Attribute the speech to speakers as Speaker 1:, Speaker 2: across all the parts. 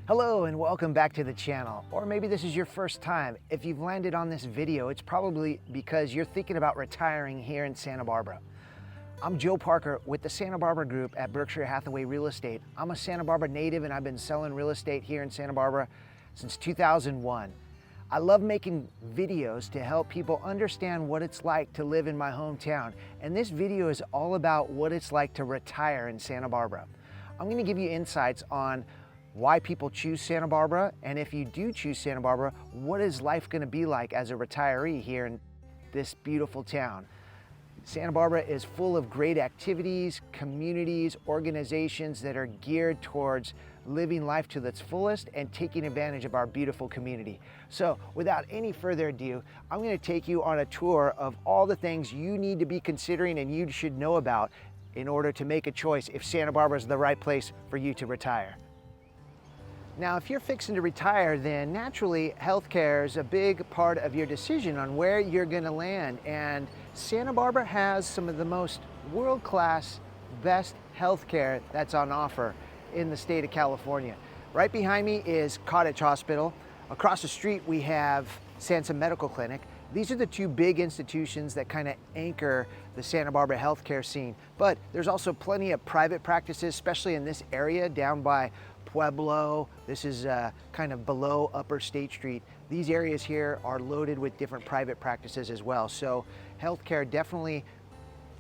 Speaker 1: Hello and welcome back to the channel. Or maybe this is your first time. If you've landed on this video, it's probably because you're thinking about retiring here in Santa Barbara. I'm Joe Parker with the Santa Barbara Group at Berkshire Hathaway Real Estate. I'm a Santa Barbara native and I've been selling real estate here in Santa Barbara since 2001. I love making videos to help people understand what it's like to live in my hometown. And this video is all about what it's like to retire in Santa Barbara. I'm going to give you insights on why people choose Santa Barbara, and if you do choose Santa Barbara, what is life going to be like as a retiree here in this beautiful town. Santa Barbara is full of great activities, communities, organizations that are geared towards living life to its fullest and taking advantage of our beautiful community. So without any further ado, I'm going to take you on a tour of all the things you need to be considering and you should know about in order to make a choice if Santa Barbara is the right place for you to retire. Now, if you're fixing to retire, then naturally healthcare is a big part of your decision on where you're going to land. And Santa Barbara has some of the most world-class, best healthcare that's on offer in the state of California. Right behind me is Cottage Hospital. Across the street, we have Sansa Medical Clinic. These are the two big institutions that kind of anchor the Santa Barbara healthcare scene. But there's also plenty of private practices, especially in this area down by Pueblo. This is kind of below Upper State Street. These areas here are loaded with different private practices as well. So healthcare definitely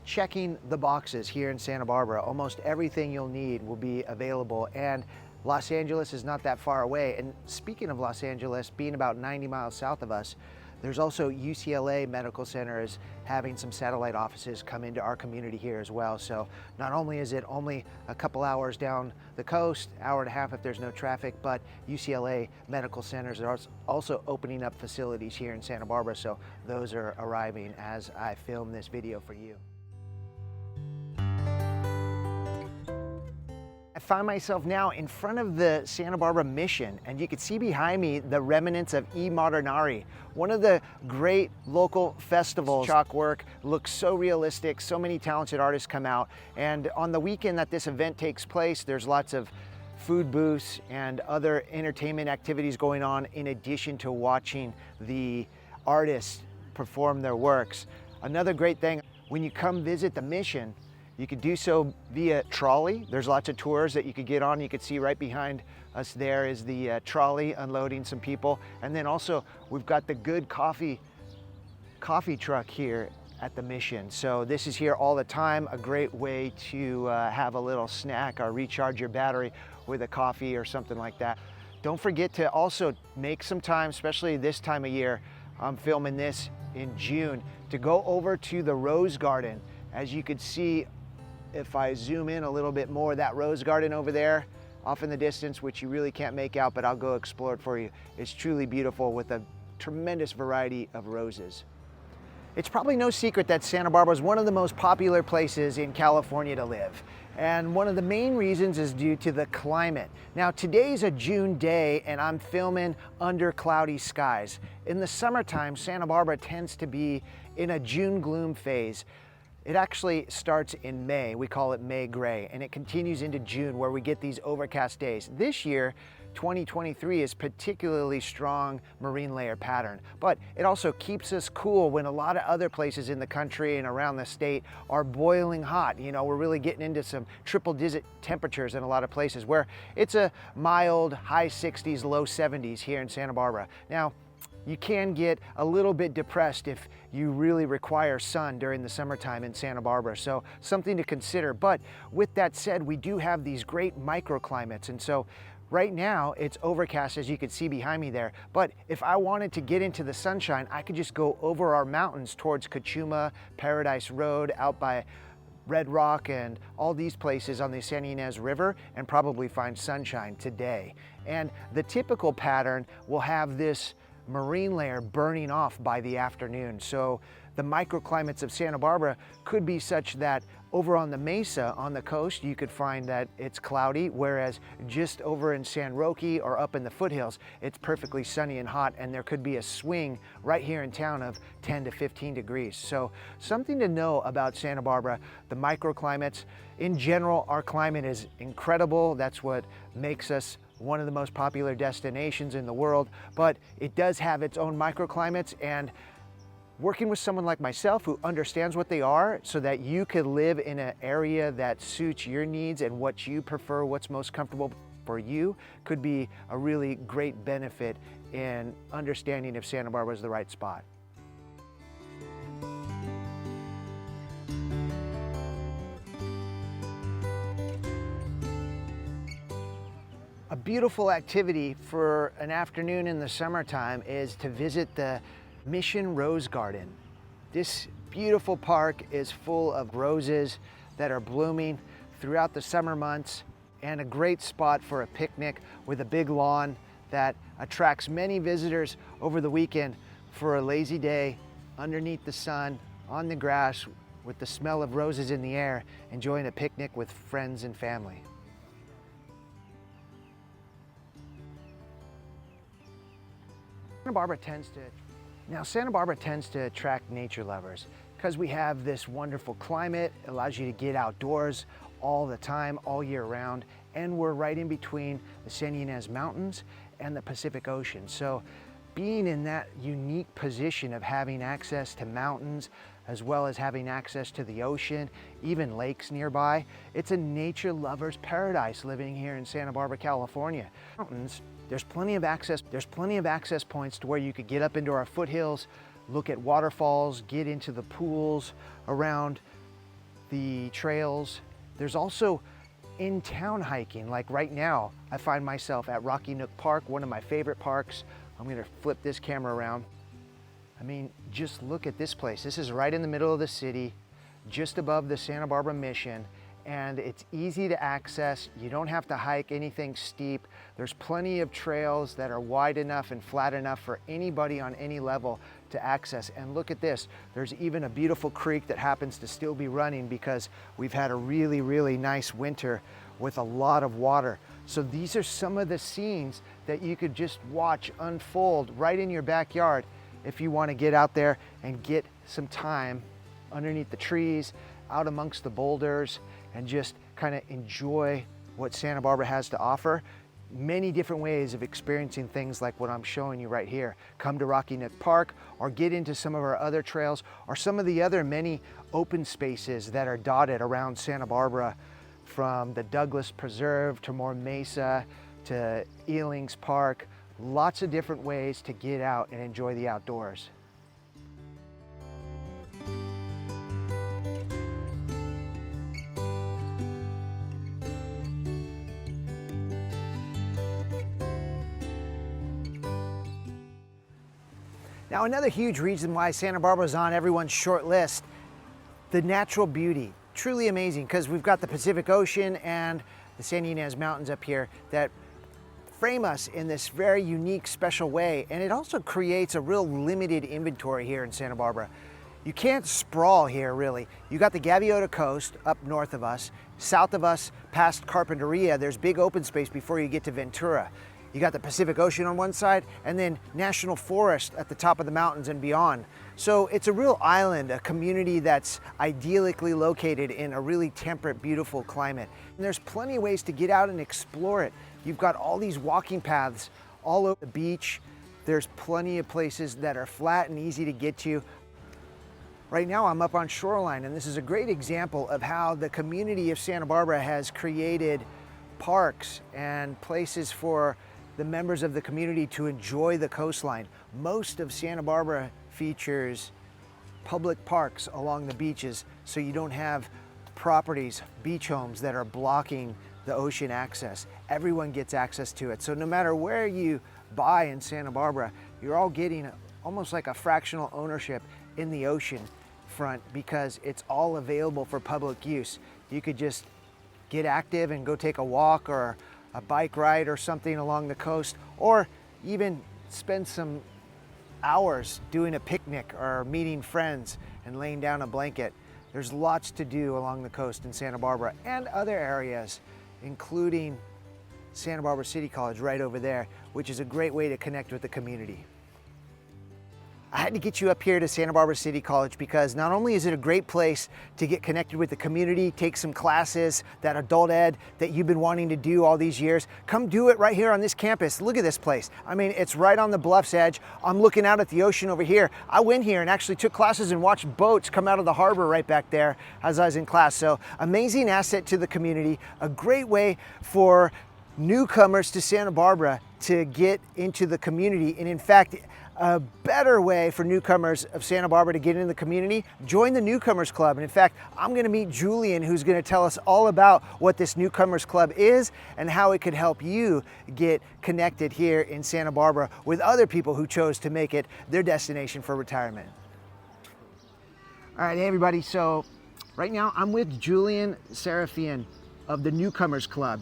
Speaker 1: checking the boxes here in Santa Barbara. Almost everything you'll need will be available, and Los Angeles is not that far away. And speaking of Los Angeles being about 90 miles south of us, there's also UCLA Medical Center is having some satellite offices come into our community here as well. So not only is it only a couple hours down the coast, hour and a half if there's no traffic, but UCLA Medical Centers are also opening up facilities here in Santa Barbara. So those are arriving as I film this video for you. I find myself now in front of the Santa Barbara Mission, and you can see behind me the remnants of E Modernari, one of the great local festivals. Chalk work looks so realistic, so many talented artists come out, and on the weekend that this event takes place, there's lots of food booths and other entertainment activities going on in addition to watching the artists perform their works. Another great thing, when you come visit the Mission, you could do so via trolley. There's lots of tours that you could get on. You could see right behind us there is the trolley unloading some people. And then also we've got the Good Coffee truck here at the Mission. So this is here all the time, a great way to have a little snack or recharge your battery with a coffee or something like that. Don't forget to also make some time, especially this time of year. I'm filming this in June, to go over to the Rose Garden. As you can see, if I zoom in a little bit more, that rose garden over there off in the distance, which you really can't make out, but I'll go explore it for you. It's truly beautiful with a tremendous variety of roses. It's probably no secret that Santa Barbara is one of the most popular places in California to live. And one of the main reasons is due to the climate. Now, today's a June day and I'm filming under cloudy skies. In the summertime, Santa Barbara tends to be in a June gloom phase. It actually starts in May. We call it May gray, and it continues into June where we get these overcast days. This year, 2023 is particularly strong marine layer pattern, but it also keeps us cool when a lot of other places in the country and around the state are boiling hot. You know, we're really getting into some triple-digit temperatures in a lot of places where it's a mild high 60s, low 70s here in Santa Barbara. Now, you can get a little bit depressed if you really require sun during the summertime in Santa Barbara, so something to consider. But with that said, we do have these great microclimates, and so right now it's overcast, as you can see behind me there. But if I wanted to get into the sunshine, I could just go over our mountains towards Cachuma, Paradise Road, out by Red Rock and all these places on the San Ynez River, and probably find sunshine today. And the typical pattern will have this marine layer burning off by the afternoon. So the microclimates of Santa Barbara could be such that over on the mesa on the coast, you could find that it's cloudy, whereas just over in San Roque or up in the foothills, it's perfectly sunny and hot, and there could be a swing right here in town of 10 to 15 degrees. So something to know about Santa Barbara, the microclimates. In general, our climate is incredible. That's what makes us one of the most popular destinations in the world, but it does have its own microclimates, and working with someone like myself who understands what they are so that you could live in an area that suits your needs and what you prefer, what's most comfortable for you, could be a really great benefit in understanding if Santa Barbara is the right spot. A beautiful activity for an afternoon in the summertime is to visit the Mission Rose Garden. This beautiful park is full of roses that are blooming throughout the summer months, and a great spot for a picnic with a big lawn that attracts many visitors over the weekend for a lazy day underneath the sun on the grass with the smell of roses in the air, enjoying a picnic with friends and family. Santa Barbara tends to attract nature lovers because we have this wonderful climate. It allows you to get outdoors all the time, all year round, and we're right in between the San Ynez Mountains and the Pacific Ocean. So being in that unique position of having access to mountains as well as having access to the ocean, even lakes nearby, it's a nature lover's paradise living here in Santa Barbara, California. Mountains, there's plenty of access points to where you could get up into our foothills, look at waterfalls, get into the pools around the trails. There's also in-town hiking. Like right now, I find myself at Rocky Nook Park, one of my favorite parks. I'm gonna flip this camera around. I mean, just look at this place. This is right in the middle of the city, just above the Santa Barbara Mission, and it's easy to access. You don't have to hike anything steep. There's plenty of trails that are wide enough and flat enough for anybody on any level to access. And look at this, there's even a beautiful creek that happens to still be running because we've had a really, really nice winter with a lot of water. So these are some of the scenes that you could just watch unfold right in your backyard if you want to get out there and get some time underneath the trees, out amongst the boulders, and just kind of enjoy what Santa Barbara has to offer. Many different ways of experiencing things like what I'm showing you right here. Come to Rocky Nook Park, or get into some of our other trails, or some of the other many open spaces that are dotted around Santa Barbara, from the Douglas Preserve to More Mesa to Ealing's Park. Lots of different ways to get out and enjoy the outdoors. Now, another huge reason why Santa Barbara is on everyone's short list, the natural beauty. Truly amazing, because we've got the Pacific Ocean and the San Ynez Mountains up here that frame us in this very unique, special way. And it also creates a real limited inventory here in Santa Barbara. You can't sprawl here, really. You got the Gaviota Coast up north of us. South of us, past Carpinteria, there's big open space before you get to Ventura. You got the Pacific Ocean on one side, and then National Forest at the top of the mountains and beyond. So it's a real island, a community that's idyllically located in a really temperate, beautiful climate. And there's plenty of ways to get out and explore it. You've got all these walking paths all over the beach. There's plenty of places that are flat and easy to get to. Right now I'm up on Shoreline, and this is a great example of how the community of Santa Barbara has created parks and places for the members of the community to enjoy the coastline. Most of Santa Barbara features public parks along the beaches, so you don't have properties, beach homes that are blocking the ocean access. Everyone gets access to it. So no matter where you buy in Santa Barbara, you're all getting almost like a fractional ownership in the ocean front because it's all available for public use. You could just get active and go take a walk or a bike ride or something along the coast, or even spend some hours doing a picnic or meeting friends and laying down a blanket. There's lots to do along the coast in Santa Barbara and other areas, including Santa Barbara City College right over there, which is a great way to connect with the community. I had to get you up here to Santa Barbara City College because not only is it a great place to get connected with the community, take some classes, that adult ed that you've been wanting to do all these years, come do it right here on this campus. Look at this place. I mean, it's right on the bluff's edge. I'm looking out at the ocean over here. I went here and actually took classes and watched boats come out of the harbor right back there as I was in class. So amazing asset to the community, a great way for newcomers to Santa Barbara to get into the community. And in fact, a better way for newcomers of Santa Barbara to get into the community, join the Newcomers Club. And in fact, I'm gonna meet Julian, who's gonna tell us all about what this Newcomers Club is and how it could help you get connected here in Santa Barbara with other people who chose to make it their destination for retirement. All right, hey everybody, so right now I'm with Julian Serafian of the Newcomers Club.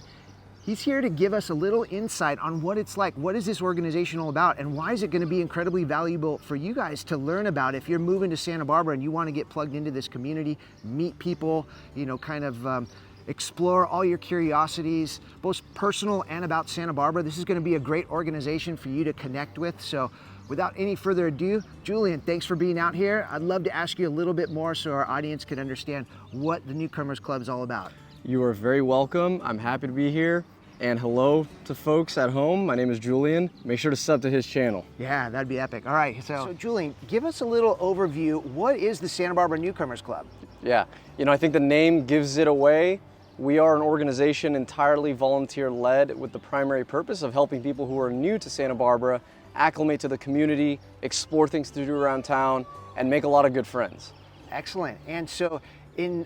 Speaker 1: He's here to give us a little insight on what it's like, what is this organization all about, and why is it going to be incredibly valuable for you guys to learn about if you're moving to Santa Barbara and you want to get plugged into this community, meet people, you know, kind of explore all your curiosities, both personal and about Santa Barbara. This is going to be a great organization for you to connect with. So without any further ado, Julian, thanks for being out here. I'd love to ask you a little bit more so our audience can understand what the Newcomers Club is all about.
Speaker 2: You are very welcome. I'm happy to be here. And hello to folks at home. My name is Julian. Make sure to sub to his channel.
Speaker 1: Yeah, that'd be epic. All right, so Julian, give us a little overview. What is the Santa Barbara Newcomers Club?
Speaker 2: Yeah, you know, I think the name gives it away. We are an organization entirely volunteer-led with the primary purpose of helping people who are new to Santa Barbara acclimate to the community, explore things to do around town, and make a lot of good friends.
Speaker 1: Excellent. And so in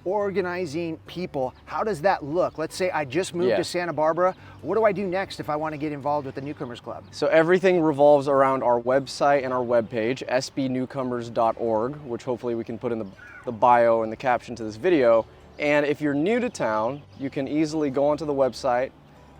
Speaker 1: organizing people, how does that look? Let's say I just moved to Santa Barbara. What do I do next if I want to get involved with the Newcomers Club?
Speaker 2: So everything revolves around our website and our webpage, sbnewcomers.org, which hopefully we can put in the bio and the caption to this video. And if you're new to town, you can easily go onto the website,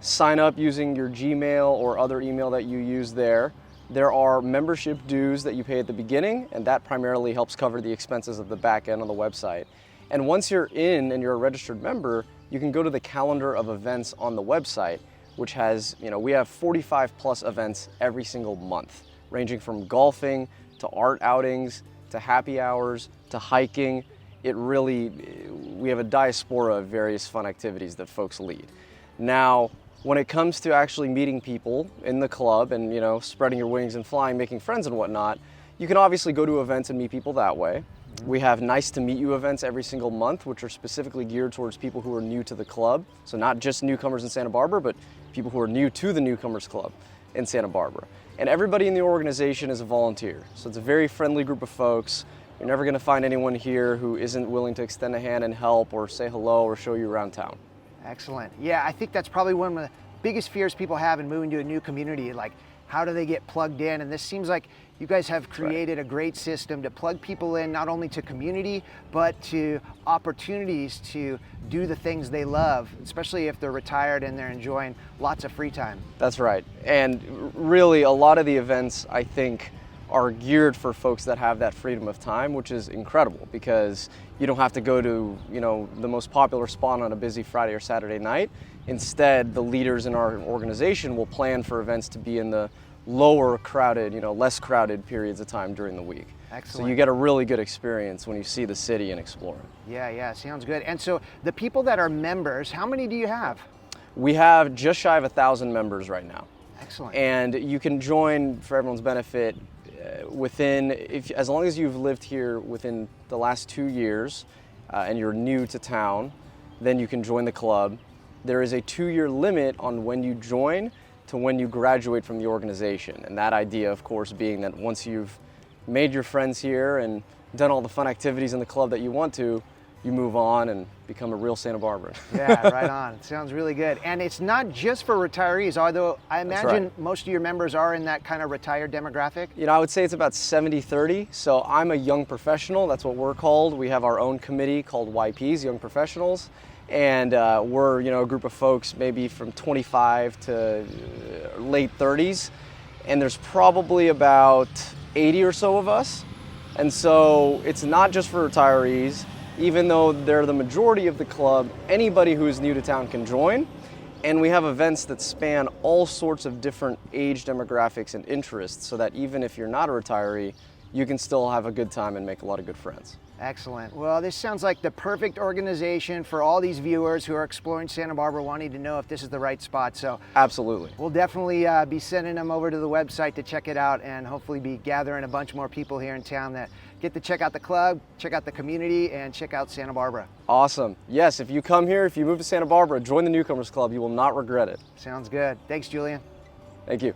Speaker 2: sign up using your Gmail or other email that you use there. There are membership dues that you pay at the beginning, and that primarily helps cover the expenses of the back end on the website. And once you're in and you're a registered member, you can go to the calendar of events on the website, which has, you know, we have 45 plus events every single month, ranging from golfing to art outings to happy hours to hiking. We have a diaspora of various fun activities that folks lead. Now, when it comes to actually meeting people in the club and, you know, spreading your wings and flying, making friends and whatnot, you can obviously go to events and meet people that way. We have nice to meet you events every single month, which are specifically geared towards people who are new to the club. So not just newcomers in Santa Barbara, but people who are new to the Newcomers Club in Santa Barbara. And everybody in the organization is a volunteer. So it's a very friendly group of folks. You're never gonna find anyone here who isn't willing to extend a hand and help or say hello or show you around town.
Speaker 1: Excellent. Yeah, I think that's probably one of the biggest fears people have in moving to a new community, like how do they get plugged in? And this seems like you guys have created a great system to plug people in, not only to community, but to opportunities to do the things they love, especially if they're retired and they're enjoying lots of free time.
Speaker 2: That's right. And really a lot of the events, I think, are geared for folks that have that freedom of time, which is incredible because you don't have to go to, you know, the most popular spot on a busy Friday or Saturday night. Instead, the leaders in our organization will plan for events to be in the lower crowded, you know, less crowded periods of time during the week.
Speaker 1: Excellent.
Speaker 2: So you get a really good experience when you see the city and explore it.
Speaker 1: Yeah, sounds good. And so the people that are members, how many do you have?
Speaker 2: We have just shy of 1,000 members right now.
Speaker 1: Excellent.
Speaker 2: And you can join, for everyone's benefit, as long as you've lived here within the last 2 years and you're new to town, then you can join the club. There is a 2-year limit on when you join to when you graduate from the organization. And that idea, of course, being that once you've made your friends here and done all the fun activities in the club that you want to, you move on and become a real Santa Barbaran.
Speaker 1: Yeah, right on. Sounds really good. And it's not just for retirees, although I imagine most of your members are in that kind of retired demographic.
Speaker 2: You know, I would say it's about 70-30. So I'm a young professional, that's what we're called. We have our own committee called YPs, Young Professionals. And we're, you know, a group of folks maybe from 25 to late 30s. And there's probably about 80 or so of us. And so it's not just for retirees. Even though they're the majority of the club, anybody who is new to town can join. And we have events that span all sorts of different age demographics and interests, so that even if you're not a retiree, you can still have a good time and make a lot of good friends.
Speaker 1: Excellent. Well, this sounds like the perfect organization for all these viewers who are exploring Santa Barbara, wanting to know if this is the right spot. So
Speaker 2: Absolutely.
Speaker 1: we'll definitely be sending them over to the website to check it out, and hopefully be gathering a bunch more people here in town that get to check out the club, check out the community, and check out Santa Barbara.
Speaker 2: Awesome. Yes, if you come here, if you move to Santa Barbara, join the Newcomers Club. You will not regret it.
Speaker 1: Sounds good. Thanks, Julian.
Speaker 2: Thank you.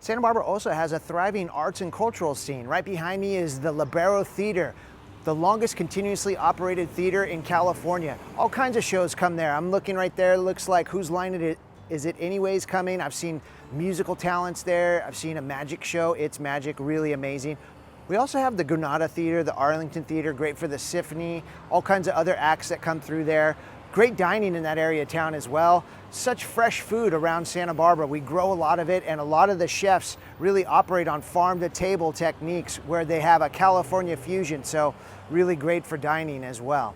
Speaker 1: Santa Barbara also has a thriving arts and cultural scene. Right behind me is the Libero Theater, the longest continuously operated theater in California. All kinds of shows come there. I'm looking right there. It looks like Whose Line Is It Anyways coming. I've seen musical talents there. I've seen a magic show. It's Magic, really amazing. We also have the Granada Theater, the Arlington Theater, great for the symphony, all kinds of other acts that come through there. Great dining in that area of town as well. Such fresh food around Santa Barbara. We grow a lot of it, and a lot of the chefs really operate on farm-to-table techniques where they have a California fusion, so really great for dining as well.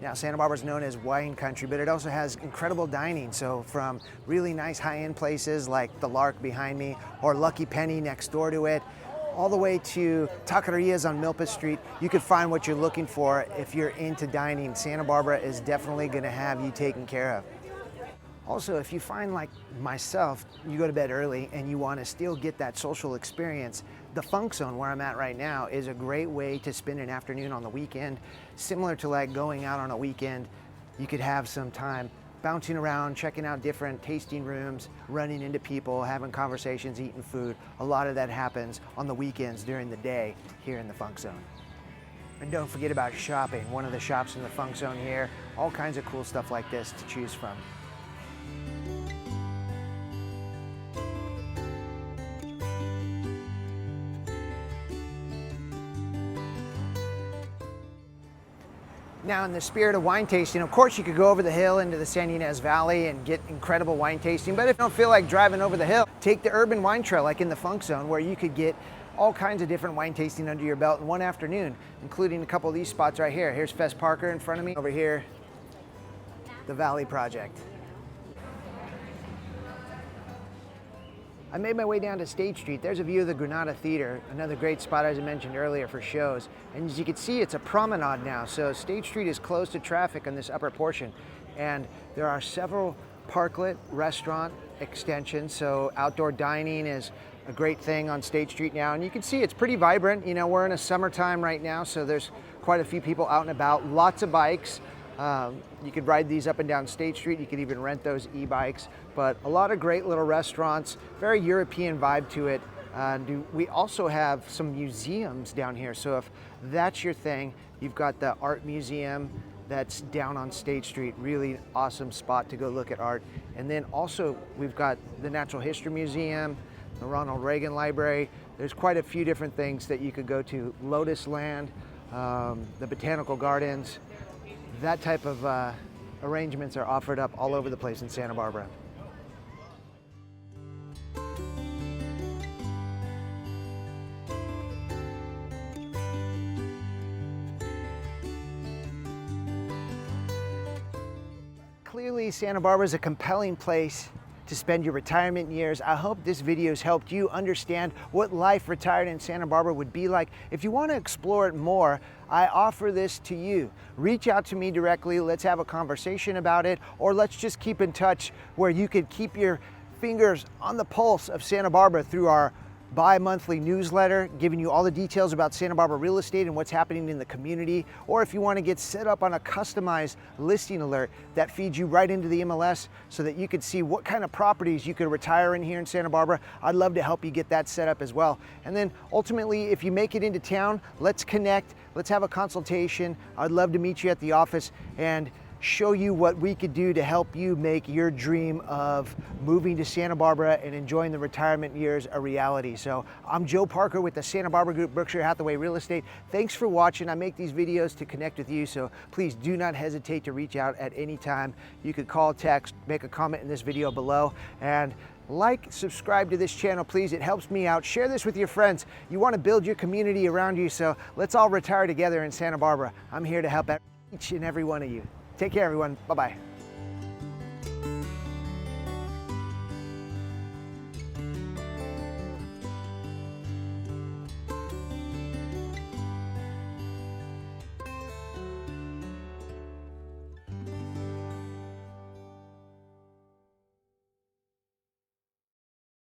Speaker 1: Now, Santa Barbara is known as wine country, but it also has incredible dining. So from really nice high-end places like the Lark behind me, or Lucky Penny next door to it, all the way to taquerias on Milpa Street, you could find what you're looking for if you're into dining. Santa Barbara is definitely gonna have you taken care of. Also, if you find, like myself, you go to bed early and you want to still get that social experience, the Funk Zone, where I'm at right now, is a great way to spend an afternoon on the weekend. Similar to like going out on a weekend, you could have some time bouncing around, checking out different tasting rooms, running into people, having conversations, eating food. A lot of that happens on the weekends during the day here in the Funk Zone. And don't forget about shopping. One of the shops in the Funk Zone here, all kinds of cool stuff like this to choose from. Now, in the spirit of wine tasting, of course you could go over the hill into the San Ynez Valley and get incredible wine tasting, but if you don't feel like driving over the hill, take the urban wine trail like in the Funk Zone, where you could get all kinds of different wine tasting under your belt in one afternoon, including a couple of these spots right here. Here's Fess Parker in front of me. Over here, the Valley Project. I made my way down to State Street. There's a view of the Granada Theater, another great spot as I mentioned earlier for shows. And as you can see, it's a promenade now, so State Street is closed to traffic on this upper portion. And there are several parklet restaurant extensions, so outdoor dining is a great thing on State Street now. And you can see it's pretty vibrant. You know, we're in a summertime right now, so there's quite a few people out and about, lots of bikes. You could ride these up and down State Street. You could even rent those e-bikes, but a lot of great little restaurants, very European vibe to it. We also have some museums down here. So if that's your thing, you've got the art museum that's down on State Street, really awesome spot to go look at art. And then also we've got the Natural History Museum, the Ronald Reagan Library. There's quite a few different things that you could go to. Lotus Land, the Botanical Gardens. That type of arrangements are offered up all over the place in Santa Barbara. Clearly, Santa Barbara is a compelling place to spend your retirement years. I hope this video has helped you understand what life retired in Santa Barbara would be like. If you want to explore it more, I offer this to you. Reach out to me directly, let's have a conversation about it, or let's just keep in touch where you could keep your fingers on the pulse of Santa Barbara through our bi-monthly newsletter, giving you all the details about Santa Barbara real estate and what's happening in the community. Or if you want to get set up on a customized listing alert that feeds you right into the MLS so that you could see what kind of properties you could retire in here in Santa Barbara, I'd love to help you get that set up as well. And then ultimately, if you make it into town, let's connect, let's have a consultation. I'd love to meet you at the office and show you what we could do to help you make your dream of moving to Santa Barbara and enjoying the retirement years a reality. So I'm Joe Parker with the Santa Barbara Group, Berkshire Hathaway Real Estate. Thanks for watching. I make these videos to connect with you, so please do not hesitate to reach out at any time. You could call, text, make a comment in this video below, and Like, subscribe to this channel, please. It helps me out. Share this with your friends. You want to build your community around you, so let's all retire together in Santa Barbara. I'm here to help out each and every one of you. Take care, everyone. Bye-bye.